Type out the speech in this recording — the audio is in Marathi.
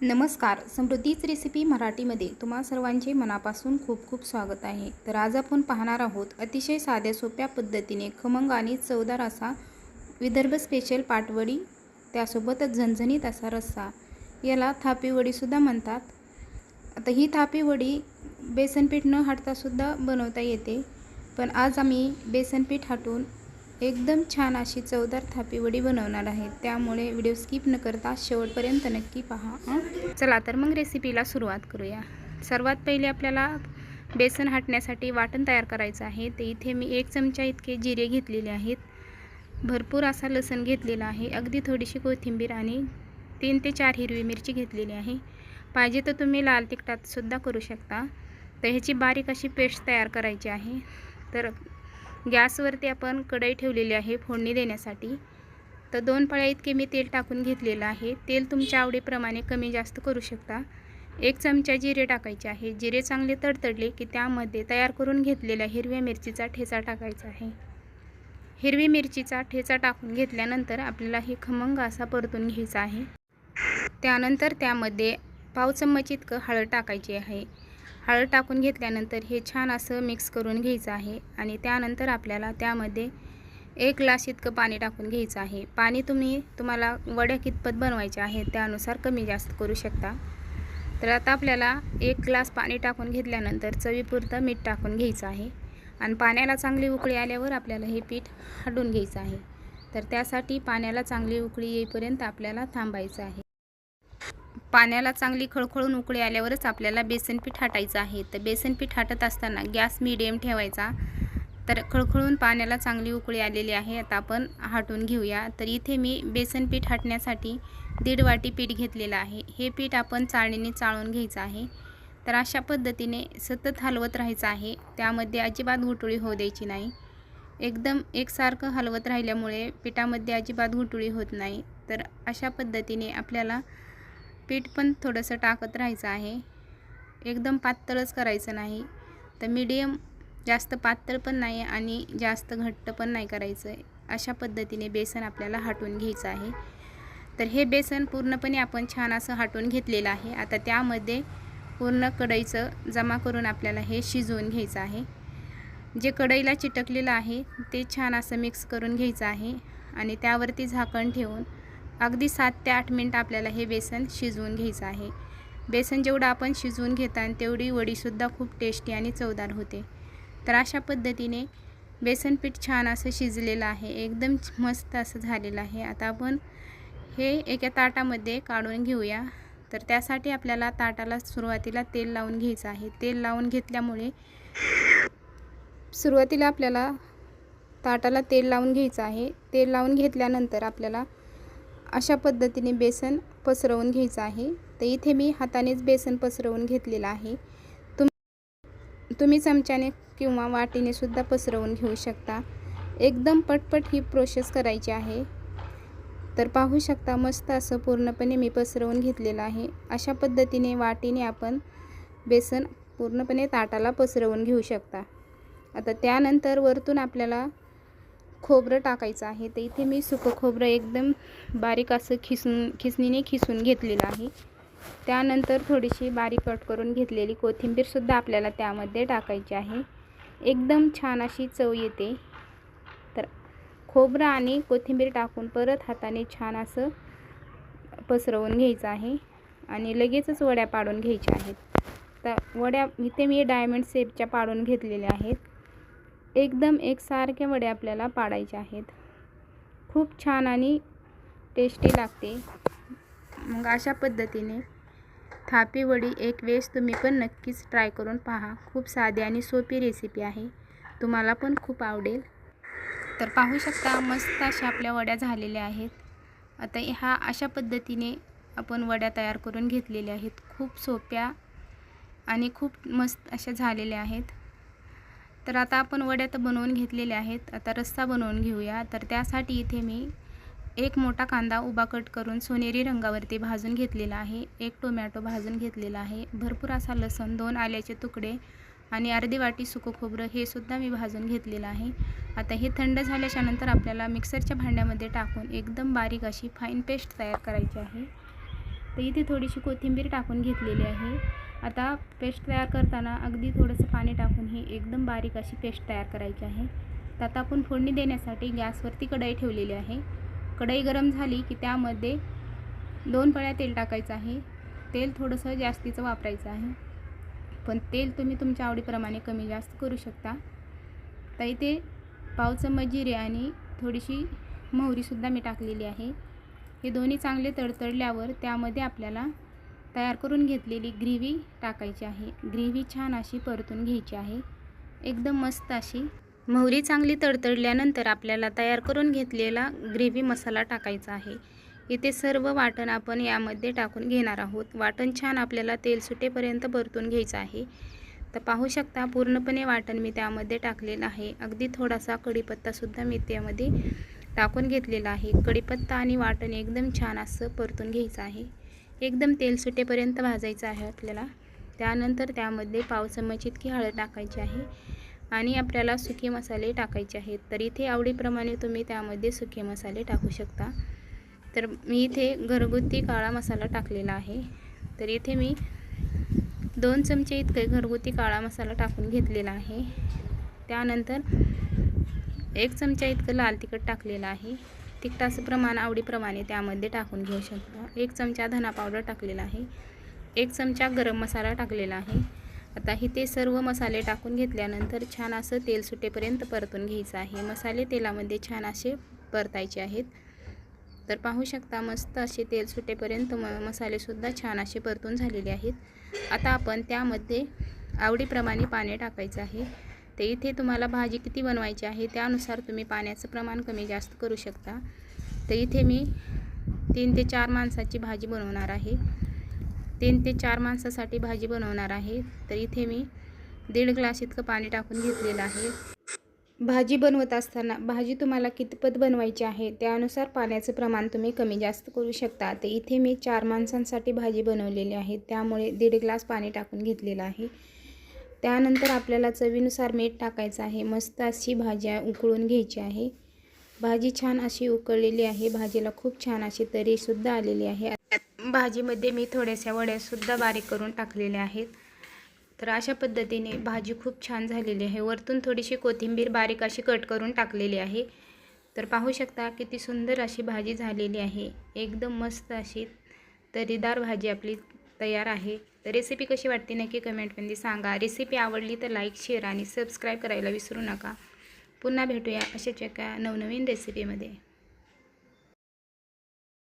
नमस्कार. समृद्धीच रेसिपी मराठीमध्ये तुम्हा सर्वांचे मनापासून खूप खूप स्वागत आहे. तर आज आपण पाहणार आहोत अतिशय साध्या सोप्या पद्धतीने खमंग आणि चवदार असा विदर्भ स्पेशल पाटवडी, त्यासोबतच झणझणीत असा रस्सा. याला थापी वडीसुद्धा म्हणतात. आता ही थापी वडी बेसनपीठ न हाटतासुद्धा बनवता येते, पण आज आम्ही बेसनपीठ हाटून एकदम छान अशी चवदार थापी वडी बनवणार आहे. त्यामुळे व्हिडिओ स्किप न करता शेवटपर्यंत नक्की पहा. चला तर मग रेसिपीला सुरुवात करूया. सर्वात पहिले आपल्याला बेसन हाटण्यासाठी वाटण तयार करायचं आहे. ते इथे मी 1 चमचा इतके जिरे घेतलेले आहेत, भरपूर असा लसूण घेतलेला आहे, अगदी थोडीशी कोथिंबीर आणि 3 ते 4 हिरवी मिरची घेतलेली आहे. पाहिजे तर तुम्ही लाल तिखटात सुद्धा करू शकता. तर ह्याची बारीक अशी पेस्ट तयार करायची आहे. तर गॅसवरती आपण कढई ठेवलेली आहे फोडणी देण्यासाठी. तर 2 पळ्या इतके मी तेल टाकून घेतलेलं आहे. तेल तुमच्या आवडीप्रमाणे कमी जास्त करू शकता. 1 चमचा जिरे टाकायचे आहे. जिरे चांगले तडतडले की त्यामध्ये तयार करून घेतलेल्या हिरव्या मिरचीचा ठेचा टाकायचा आहे. हिरवी मिरचीचा ठेचा टाकून घेतल्यानंतर आपल्याला हे खमंग असा परतून घ्यायचा आहे. त्यानंतर त्यामध्ये पाव चम्मच इतकं हळद टाकायची आहे. हळद टाकून घेतल्यानंतर हे छान असं मिक्स करून घ्यायचं आहे आणि त्यानंतर आपल्याला त्यामध्ये 1 ग्लास इतकं पाणी टाकून घ्यायचं आहे. पाणी तुम्हाला वड्या कितपत बनवायच्या आहेत त्यानुसार कमी जास्त करू शकता. तर आता आपल्याला 1 ग्लास पाणी टाकून घेतल्यानंतर चवीपुरतं मीठ टाकून घ्यायचं आहे आणि पाण्याला चांगली उकळी आल्यावर आपल्याला हे पीठ हाटून घ्यायचं आहे. तर त्यासाठी पाण्याला चांगली उकळी येईपर्यंत आपल्याला थांबायचं आहे. पाण्याला चांगली खळखळून उकळी आल्यावरच आपल्याला बेसनपीठ हाटायचं आहे. तर बेसनपीठ हाटत असताना गॅस मीडियम ठेवायचा. तर खळखळून पाण्याला चांगली उकळी आलेली आहे. आता आपण हाटून घेऊया. तर इथे मी बेसनपीठ हाटण्यासाठी 1.5 वाटी पीठ घेतलेलं आहे. हे पीठ आपण चाळणीने चाळून घ्यायचं आहे. तर अशा पद्धतीने सतत हलवत राहायचं आहे. त्यामध्ये अजिबात गुठळी होऊ द्यायची नाही. एकदम एकसारखं हलवत राहिल्यामुळे पिठामध्ये अजिबात गुठळी होत नाही. तर अशा पद्धतीने आपल्याला पीठ पण थोडंसं टाकत राहायचं आहे. एकदम पातळच करायचं नाही. तर मीडियम, जास्त पातळ पण नाही आणि जास्त घट्ट पण नाही करायचं आहे. अशा पद्धतीने बेसन आपल्याला हाटून घ्यायचं आहे. तर हे बेसन पूर्णपणे आपण छान असं हाटून घेतलेलं आहे. आता त्यामध्ये पूर्ण कढईचं जमा करून आपल्याला हे शिजवून घ्यायचं आहे. जे कढईला चिटकलेलं आहे ते छान असं मिक्स करून घ्यायचं आहे आणि त्यावरती झाकण ठेवून अगदी 7 ते 8 मिनिट आपल्याला हे बेसन शिजवून घ्यायचं आहे. बेसन जेवढं आपण शिजवून घेता तेवढी वडीसुद्धा खूप टेस्टी आणि चवदार होते. तर अशा पद्धतीने बेसनपीठ छान असं शिजलेलं आहे, एकदम मस्त असं झालेलं आहे. आता आपण हे एका ताटामध्ये काढून घेऊया. तर त्यासाठी आपल्याला ताटाला सुरुवातीला तेल लावून घ्यायचं आहे. तेल लावून घेतल्यामुळे सुरुवातीला आपल्याला ताटाला तेल लावून घ्यायचं आहे. तेल लावून घेतल्यानंतर आपल्याला अशा पद्धतीने बेसन पसरवून घ्यायचं आहे. तर इथे मी हातानेच बेसन पसरवून घेतलेलं आहे. तुम्ही चमच्याने किंवा वाटीने सुद्धा पसरवून घेऊ शकता. एकदम पटपट ही प्रोसेस करायची आहे. तर पाहू शकता मस्त असं पूर्णपणे मी पसरवून घेतलेलं आहे. अशा पद्धतीने वाटीने आपण बेसन पूर्णपणे ताटाला पसरवून घेऊ शकता. आता त्यानंतर वरतून आपल्याला खोबरं टाकायचं आहे. तर इथे मी सुकं खोबरं एकदम बारीक असं खिसणीने खिसून घेतलेलं आहे. त्यानंतर थोडीशी बारीक कट करून घेतलेली कोथिंबीरसुद्धा आपल्याला त्यामध्ये टाकायची आहे. एकदम छान अशी चव येते. तर खोबरं आणि कोथिंबीर टाकून परत हाताने छान असं पसरवून घ्यायचं आहे आणि लगेचच वड्या पाडून घ्यायच्या आहेत. तर वड्या इथे मी डायमंड शेपच्या पाडून घेतलेल्या आहेत. एकदम एकसारख्या वड्या आपल्याला पाडायच्या आहेत. खूप छान आणि टेस्टी लागते. मग अशा पद्धतीने थापी वडी एक वेळेस तुम्ही पण नक्कीच ट्राय करून पहा. खूप साधी आणि सोपी रेसिपी आहे, तुम्हाला पण खूप आवडेल. तर पाहू शकता मस्त अशा आपल्या वड्या झालेल्या आहेत. आता ह्या अशा पद्धतीने आपण वड्या तयार करून घेतलेल्या आहेत. खूप सोप्या आणि खूप मस्त अशा झालेल्या आहेत. तर आता आपण वड्या तर बनवून घेतलेल्या आहेत. आता रस्सा बनवून घेऊया. तर त्यासाठी इथे मी 1 मोठा कांदा उभा कट करून सोनेरी रंगावरती भाजून घेतलेला आहे. 1 टोमॅटो भाजून घेतलेला आहे. भरपूर असा लसूण, 2 आल्याचे तुकडे आणि अर्धी वाटी सुकं खोबरं हे सुद्धा मी भाजून घेतलेलं आहे. आता हे थंड झाल्याच्यानंतर आपल्याला मिक्सरच्या भांड्यामध्ये टाकून एकदम बारीक अशी फाईन पेस्ट तयार करायची आहे. तर इथे थोडीशी कोथिंबीर टाकून घेतलेली आहे। आता पेस्ट तयार करताना अगदी थोडंसं पाणी टाकून ही एकदम बारीक अशी पेस्ट तयार करायची आहे। तर आता आपण फोडणी देण्यासाठी गॅसवरती कढई ठेवलेली आहे। कढई गरम झाली की त्यामध्ये 2 पळ्या तेल टाकायचं आहे। तेल थोडंसं जास्तीचं वापरायचं आहे, पण तेल तुम्ही तुमच्या आवडीप्रमाणे कमी जास्त करू शकता। तर इथे पाव चमच जिरे आणि थोडीशी मोहरीसुद्धा मी टाकलेली आहे। हे दोन्ही चांगले तडतडल्यावर त्यामध्ये आपल्याला तयार करून घेतलेली ग्रेव्ही टाकायची आहे। ग्रेव्ही छान अशी परतून घ्यायची आहे, एकदम मस्त अशी। मोहरी चांगली तडतडल्यानंतर आपल्याला तयार करून घेतलेला ग्रेव्ही मसाला टाकायचा आहे। इथे सर्व वाटण आपण यामध्ये टाकून घेणार आहोत। वाटण छान आपल्याला तेल सुटेपर्यंत परतून घ्यायचं आहे। तर पाहू शकता पूर्णपणे वाटण मी त्यामध्ये टाकलेलं आहे। अगदी थोडासा कढीपत्तासुद्धा मी त्यामध्ये टाकून घेतलेला आहे। कढीपत्ता आणि वाटण एकदम छान असं परतून घ्यायचं आहे, एकदम तेल सुटेपर्यंत भाजायचं आहे आपल्याला। त्यानंतर त्यामध्ये पाव चमच इतकी हळद टाकायची आहे आणि आपल्याला सुके मसाले टाकायचे आहेत। तर इथे आवडीप्रमाणे तुम्ही त्यामध्ये सुके मसाले टाकू शकता। तर मी इथे घरगुती काळा मसाला टाकलेला आहे। तर इथे मी 2 चमचे इतके घरगुती काळा मसाला टाकून घेतलेला आहे। त्यानंतर 1 चमचा इतकं लाल तिखट टाकलेलं आहे। तिखटाचं प्रमाण आवडीप्रमाणे त्यामध्ये टाकून घेऊ शकता। 1 चमचा धना पावडर टाकलेला आहे, 1 चमचा गरम मसाला टाकलेला आहे। आता इथे सर्व मसाले टाकून घेतल्यानंतर छान असं तेल सुटेपर्यंत परतून घ्यायचं आहे। मसाले तेलामध्ये छान असे परतायचे आहेत। तर पाहू शकता मस्त असे तेल सुटेपर्यंत मसालेसुद्धा छान असे परतून झालेले आहेत। आता आपण त्यामध्ये आवडीप्रमाणे पाणी टाकायचं आहे। तर इथे तुम्हाला भाजी किती बनवायची आहे त्यानुसार तुम्ही पाण्याचं प्रमाण कमी जास्त करू शकता। तर इथे मी 3 ते 4 माणसाची भाजी बनवणार आहे। 3 ते 4 माणसासाठी भाजी बनवणार आहे। तर इथे मी 1.5 ग्लास इतकं पाणी टाकून घेतलेलं आहे। भाजी बनवत असताना भाजी तुम्हाला कितपत बनवायची आहे त्यानुसार पाण्याचं प्रमाण तुम्ही कमी जास्त करू शकता। तर इथे मी 4 माणसांसाठी भाजी बनवलेली आहे, त्यामुळे 1.5 ग्लास पाणी टाकून घेतलेलं आहे। त्यानंतर आपल्याला चवीनुसार मीठ टाकायचं आहे। मस्त अशी भाजी उकळून घ्यायची आहे। भाजी छान अशी उकळलेली आहे, भाजीला खूप छान अशी तरीसुद्धा आलेली आहे। भाजीमध्ये मी थोड्याशा वड्यासुद्धा बारीक करून टाकलेल्या आहेत। तर अशा पद्धतीने भाजी खूप छान झालेली आहे। वरतून थोडीशी कोथिंबीर बारीक अशी कट करून टाकलेली आहे। तर पाहू शकता किती सुंदर अशी भाजी झालेली आहे, एकदम मस्त अशी तर्रीदार भाजी आपली तयार आहे। तर रेसिपी कशी वाटते नक्की कमेंटमध्ये सांगा। रेसिपी आवडली तर लाईक, शेअर आणि सबस्क्राईब करायला विसरू नका। पुन्हा भेटूया अशाच एका नवनवीन रेसिपीमध्ये।